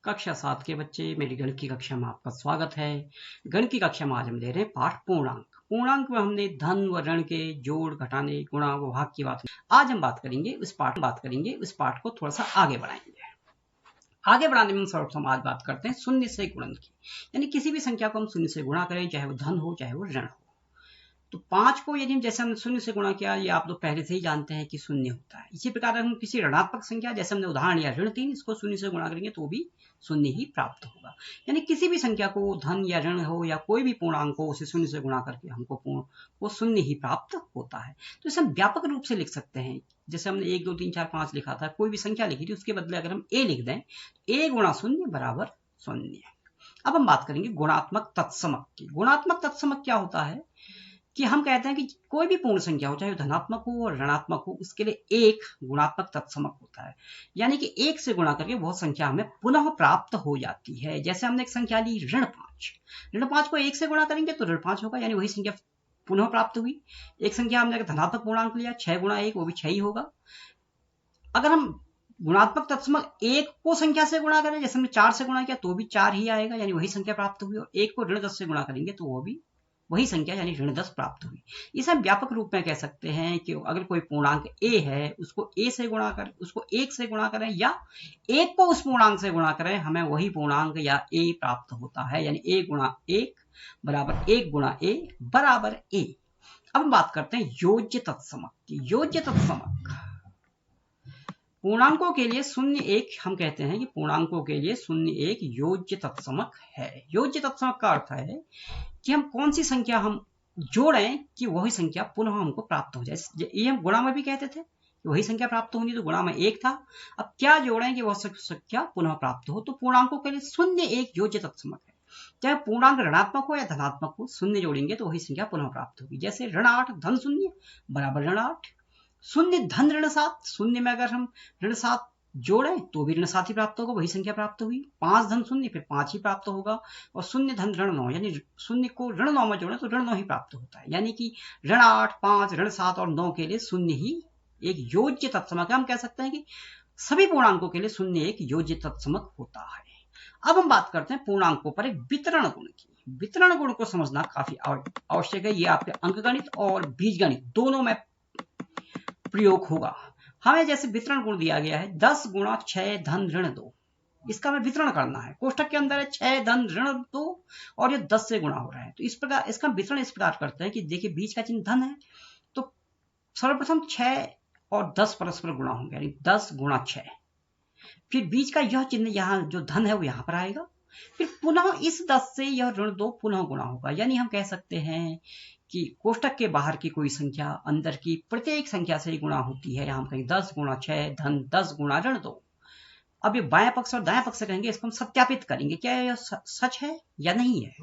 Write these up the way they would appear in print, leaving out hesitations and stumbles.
कक्षा 7 के बच्चे, मेरी गणित की कक्षा में आपका स्वागत है। गणित की कक्षा में आज हम ले रहे हैं पाठ पूर्णांक। पूर्णांक में हमने धन व ऋण के जोड़, घटाने, गुणा व भाग की बात आज हम बात करेंगे। उस पाठ को थोड़ा सा आगे बढ़ाएंगे। आगे बढ़ाने में हम सर्वप्रथम आज बात करते हैं शून्य से गुणन की, यानी किसी भी संख्या को हम शून्य से गुणा करें, चाहे वो धन हो चाहे वो ऋण हो। तो 5 को यदि जैसे हमने शून्य से गुणा किया, ये आप लोग पहले से ही जानते हैं कि शून्य होता है। इसी प्रकार हम किसी ऋणात्मक संख्या, जैसे हमने उदाहरण लिया ऋण 3, इसको शून्य से गुणा करेंगे तो भी शून्य ही प्राप्त होगा। यानी किसी भी संख्या को धन या ऋण हो या कोई भी पूर्णांक हो, उसे शून्य से गुणा करके हमको वो शून्य ही प्राप्त होता है। तो इसे हम व्यापक रूप से लिख सकते हैं। जैसे हमने 1 2 3 4 5 लिखा था, कोई भी संख्या लिखी थी, उसके बदले अगर हम ए लिख दें, ए गुणा शून्य बराबर शून्य। अब हम बात करेंगे गुणात्मक तत्समक की। गुणात्मक तत्समक क्या होता है कि हम कहते हैं कि कोई भी पूर्ण संख्या हो, चाहे धनात्मक हो और ऋणात्मक हो, उसके लिए एक गुणात्मक तत्समक होता है। यानी कि एक से गुणा करके वह संख्या हमें पुनः प्राप्त हो जाती है। जैसे हमने एक संख्या ली ऋण 5, ऋण 5 को एक से गुणा करेंगे तो ऋण 5 होगा, यानी वही संख्या पुनः प्राप्त हुई। एक संख्या हमने धनात्मक पूर्णांक लिया 6 गुणा 1, वो भी 6 ही होगा। अगर हम गुणात्मक तत्समक एक को संख्या से गुणा करें, जैसे हमने 4 से गुणा किया तो भी 4 ही आएगा, यानी वही संख्या प्राप्त हुई। और एक को ऋण 10 से गुणा करेंगे तो वो भी वही संख्या यानी ऋण 10 प्राप्त हुई। इसे हम व्यापक रूप में कह सकते हैं कि अगर कोई पूर्णांक ए है, उसको ए से गुणा करें, उसको 1 से गुणा करें या 1 को उस पूर्णांक से गुणा करें, हमें वही पूर्णांक या ए प्राप्त होता है। यानी ए गुणा 1 बराबर 1 गुणा ए बराबर ए। अब हम बात करते हैं योज्य तत्समक की। योज्य तत्समक पूर्णांकों के लिए 0 1 हम कहते हैं कि पूर्णांकों के लिए 0 1 योज्य तत्समक है। योज्य तत्समक का अर्थ है कि हम कौन सी संख्या हम जोड़ें कि वही संख्या पुनः हमको प्राप्त हो जाए। ये हम गुणा में भी कहते थे कि वही संख्या प्राप्त होनी, तो गुणा में 1 था। अब क्या जोड़ें कि वह संख्या पुनः प्राप्त हो, तो पूर्णांकों के लिए 0 1 योज्य तत्समक है। चाहे पूर्णांक ऋणात्मक हो या धनात्मक हो, 0 जोड़ेंगे तो वही संख्या पुनः प्राप्त होगी। जैसे ऋण 8 धन 0 बराबर ऋण 8, 0 धन ऋण 7, 0 में अगर हम ऋण 7 जोड़ें तो भी ऋण 7 ही प्राप्त होगा, वही संख्या प्राप्त हुई। 5 धन 0 फिर 5 ही प्राप्त होगा। और 0 धन ऋण 9, यानी 0 को ऋण 9 में जोड़ें तो ऋण 9 ही प्राप्त होता है। यानी कि ऋण 8 5 ऋण 7 और 9 के लिए 0 ही एक योज्य तत्समक है। हम कह सकते हैं कि सभी पूर्णांकों के लिए 0 एक योज्य तत्समक होता है। अब हम बात करते हैं पूर्णांकों पर एक वितरण गुण की। वितरण गुण को समझना काफी आवश्यक है। ये आपके अंकगणित और बीजगणित दोनों में प्रयोग होगा। हमें जैसे वितरण गुण दिया गया है 10 गुणा 6 धन ऋण 2, इसका हमें वितरण करना है। कोष्ठक के अंदर है 6 धन ऋण 2 और ये 10 से गुणा हो रहा है। तो इस प्रकार इसका वितरण इस प्रकार करते हैं कि देखिए बीच का चिन्ह धन है, तो सर्वप्रथम 6 और 10 परस्पर गुणा होंगे, यानी 10 गुणा 6। फिर बीच का यह चिन्ह यहाँ जो धन है वो यहाँ पर आएगा। फिर पुनः इस 10 से यह ऋण 2 पुनः गुणा होगा। यानी हम कह सकते हैं कि कोष्ठक के बाहर की कोई संख्या अंदर की प्रत्येक संख्या से गुणा होती है। हम कहेंगे 10 गुणा 6 धन 10 गुणा ऋण 2। अब ये बाएं पक्ष और दाएं पक्ष कहेंगे, इसको हम सत्यापित करेंगे क्या यह सच है या नहीं है।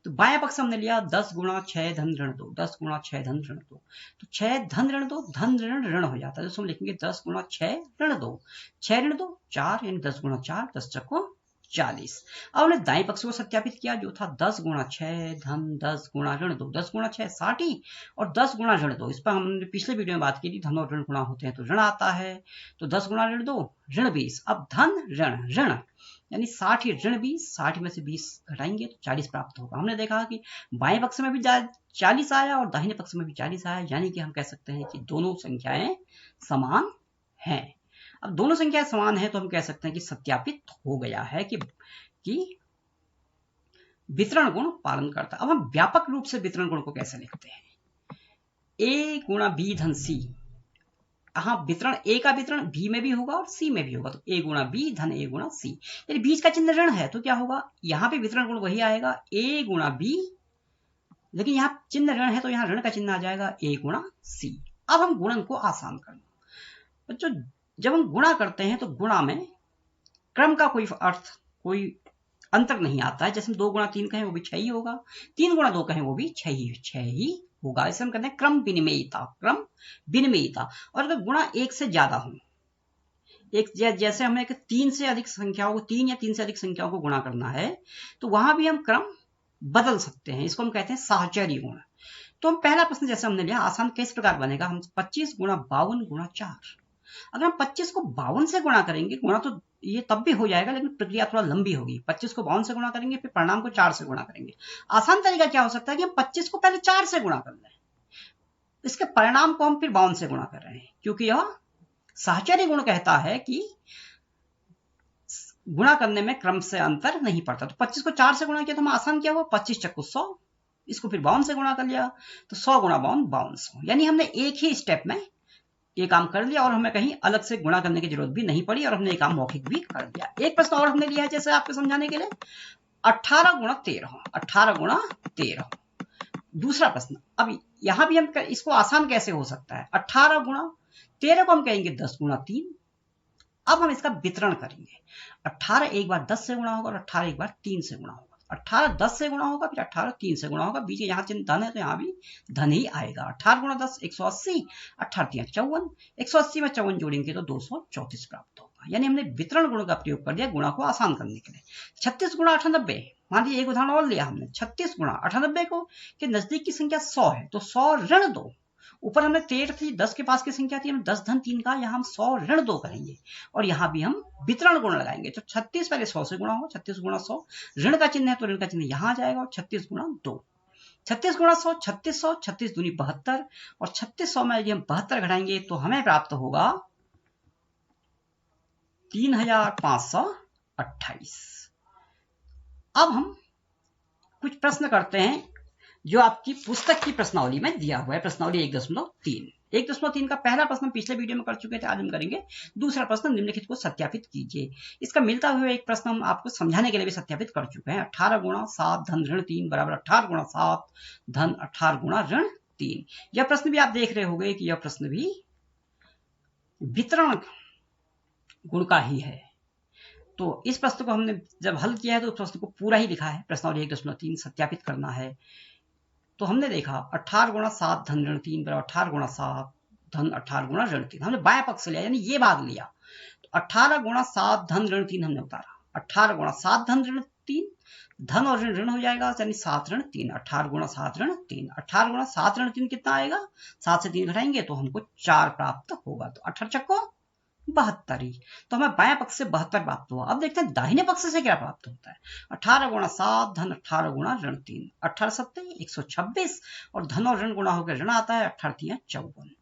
तो बाएं पक्ष हमने लिया 10 गुणा 6 धन ऋण 2, 10 गुणा 6 धन ऋण 2, तो 6 धन ऋण 2 धन ऋण ऋण हो जाता है। तो हम लिखेंगे 10 गुणा 6 ऋण 2, 6 ऋण 2 4, यानी 10 गुणा 4 10 चक्को 40। अब हमने दाएं पक्ष को सत्यापित किया जो था 10 गुणा 6 धन 10 गुणा ऋण 2, 10 गुणा 6 60 ही और 10 गुणा ऋण 2। इस पर हमने पिछले वीडियो में बात की थी, धन और ऋण गुणा होते हैं तो ऋण आता है। तो 10 गुणा ऋण 2 ऋण 20। अब धन ऋण ऋण यानी 60 ऋण 20, 60 में से 20 घटाएंगे तो 40 प्राप्त होगा। हमने देखा कि बाएं पक्ष में भी 40 आया और दाहिने पक्ष में भी 40 आया, यानी कि हम कह सकते हैं कि दोनों संख्याएं समान हैं। अब दोनों संख्याएं समान है तो हम कह सकते हैं कि सत्यापित हो गया है कि वितरण गुण पालन करता है। अब हम व्यापक रूप से वितरण गुण को कैसे लिखते हैं? ए गुणा बी धन सी। हाँ, वितरण ए का वितरण बी में भी होगा और सी में भी होगा, तो ए गुणा बी धन ए गुणा सी। यदि बीच का चिन्ह ऋण है तो क्या होगा, यहाँ पे वितरण गुण वही आएगा ए गुणा बी, लेकिन यहाँ चिन्ह ऋण है तो यहाँ ऋण का चिन्ह आ जाएगा ए गुणा सी। अब हम गुणन को आसान करना बच्चों, जब हम गुणा करते हैं तो गुणा में क्रम का कोई अर्थ कोई अंतर नहीं आता है। जैसे हम 2 गुणा 3 कहें वो भी 6 ही होगा, 3 गुणा 2 कहें वो भी 6 ही होगा। इसे हम कहते हैं क्रम विनिमयता। और अगर गुणा 1 से ज्यादा हो, एक जैसे हमें 3 से अधिक संख्याओं को 3 या 3 से अधिक संख्याओं को गुणा करना है तो वहां भी हम क्रम बदल सकते हैं। इसको हम कहते हैं साहचर्य गुण। तो हम पहला प्रश्न जैसे हमने लिया आसान किस प्रकार बनेगा, हम 25 गुणा 52 गुणा 4, अगर हम 25 को 52 से गुणा करेंगे, गुणा तो ये तब भी हो जाएगा लेकिन प्रक्रिया थोड़ा लंबी होगी। 25 को 52 से गुणा करेंगे, फिर परिणाम को 4 से गुणा करेंगे। आसान तरीका क्या हो सकता है कि हम 25 को पहले 4 से गुणा कर लें, इसके परिणाम को हम फिर 52 से गुणा कर रहे हैं, क्योंकि यह साहचर्य गुण कहता है कि गुणा करने में क्रम से अंतर नहीं पड़ता। तो 25 को 4 से गुणा किया तो हम आसान क्या हुआ, 25 चक्कू 100, इसको फिर 52 से गुणा कर लिया तो 100 गुणा 52 5200, यानी हमने एक ही स्टेप में ये काम कर लिया और हमें कहीं अलग से गुणा करने की जरूरत भी नहीं पड़ी और हमने ये काम मौखिक भी कर दिया। एक प्रश्न और हमने लिया है जैसे आपको समझाने के लिए, 18 गुणा 13, 18 गुणा 13। दूसरा प्रश्न, अब यहां भी हम इसको आसान कैसे हो सकता है, 18 गुणा 13 को हम कहेंगे 10 गुणा 3। अब हम इसका वितरण करेंगे, 18 एक बार 10 से गुणा होगा और 18 एक बार 3 से गुणा होगा। 18 10 से गुणा होगा, फिर 18 3 से गुणा होगा, बीच में यहाँ चिन्ह धन है तो यहाँ भी धन ही आएगा। 18 गुणा 10 180, 18 3 54, 180 में 54 जोड़ेंगे तो 234 प्राप्त होगा। यानी हमने वितरण गुण का प्रयोग कर दिया गुणा को आसान करने के लिए। 36 गुणा 98, मान लीजिए एक उदाहरण और लिया हमने, 36 गुणा 98 को के नजदीक की संख्या 100 है तो 100 ऋण 2, ऊपर हमने 13 थी, 10 के पास की संख्या थी, हम 10 धन 3 का, यहाँ हम 100 ऋण 2 करेंगे और यहाँ भी हम वितरण गुण लगाएंगे। तो 36 पहले 100 से गुणा हो, 36 गुणा 100, ऋण का चिन्ह है तो ऋण का चिन्ह यहाँ आ जाएगा और 36 गुणा 2, 36 गुणा 100 3600, 36 दूनी 72 और 3600 में यदि हम 72 घटाएंगे तो हमें प्राप्त होगा 3528। अब हम कुछ प्रश्न करते हैं जो आपकी पुस्तक की प्रश्नावली में दिया हुआ है, प्रश्नावली 1.3। 1.3 का पहला प्रश्न पिछले वीडियो में कर चुके थे, आज हम करेंगे दूसरा प्रश्न, निम्नलिखित को सत्यापित कीजिए। इसका मिलता हुआ एक प्रश्न हम आपको समझाने के लिए भी सत्यापित कर चुके हैं। 18 गुणा 7 धन ऋण 3 बराबर 18 गुणा 7 धन 18 गुणा ऋण 3। यह प्रश्न भी आप देख रहे होंगे कि यह प्रश्न भी वितरण गुण का ही है। तो इस प्रश्न को हमने जब हल किया है तो उस प्रश्न को पूरा ही लिखा है, प्रश्नावली 1.3 सत्यापित करना है। तो हमने देखा 18 गुणा 7 धन ऋण 3 बराबर 18 गुणा 7 धन 18 गुणा ऋण 3, हमने बाएं पक्ष से लिया यानी ये भाग लिया। तो 18 गुणा 7 धन ऋण 3 हमने उतारा, 18 गुणा 7 धन ऋण 3, धन और ऋण ऋण हो जाएगा यानी 7 ऋण 3, 18 गुणा 7 ऋण 3, 18 गुणा 7 ऋण 3 कितना आएगा, 7 से 3 घटाएंगे तो हमको 4 प्राप्त होगा। तो 18 चक्को 72, तो हमें बाएं पक्ष से 72 प्राप्त हुआ। अब देखते हैं दाहिने पक्ष से क्या प्राप्त होता है। 18 गुणा 7 धन 18 गुणा ऋण 3, 18 7 126 और धन और ऋण गुणा होकर ऋण आता है, 18 3 54।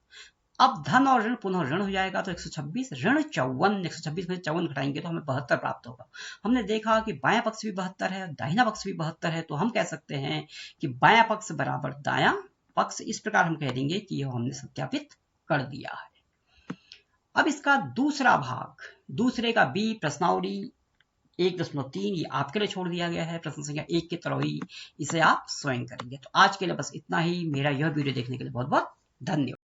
अब धन और ऋण पुनः ऋण हो जाएगा तो 126 ऋण 54, 126 में 54 घटाएंगे तो हमें 72 प्राप्त होगा। हमने देखा कि बायां पक्ष भी 72 है, दाहिना पक्ष भी 72 है, तो हम कह सकते हैं कि बायां पक्ष बराबर दायां पक्ष। इस प्रकार हम कह देंगे कि यह हमने सत्यापित कर दिया है। अब इसका दूसरा भाग, दूसरे का बी प्रश्नावली 1.3 ये आपके लिए छोड़ दिया गया है, प्रश्न संख्या 1 की तरह ही इसे आप स्वयं करेंगे। तो आज के लिए बस इतना ही। मेरा यह वीडियो देखने के लिए बहुत बहुत धन्यवाद।